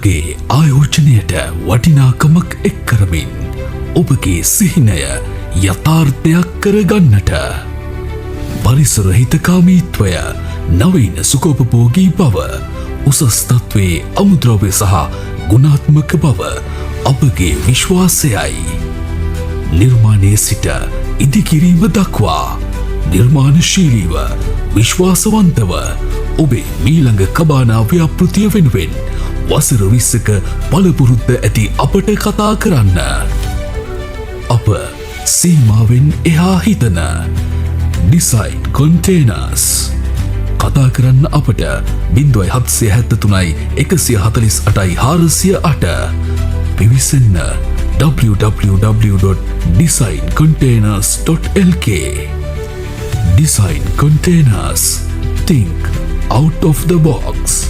ඔබගේ ආයෝජනයට වටිනාකමක් එක් කරමින් ඔබගේ සිහිනය යථාර්ථයක් කරගන්නට පරිසර හිතකාමීත්වය නවීන සුඛෝපභෝගී බව උසස් තත්ත්වයේ අමුද්‍රව්‍ය සහ ගුණාත්මක බව අපගේ විශ්වාසයයි. නිර්මාණයේ සිට ඉදිකිරීම දක්වා නිර්මාණශීලීව විශ්වාසවන්තව ඔබේ මීළඟ කබානා ව්‍යාපෘතිය වෙනුවෙන් වසර 20ක පළපුරුද්ද ඇති අපට කතා කරන්න. අප සීමාවෙන් එහා හිතන ඩිසයින් කොන්ටේනර්ස් කතා කරන්න අපට 0773 පිවිසන්න www.designcontainers.lk. Design Containers. Think out of the box.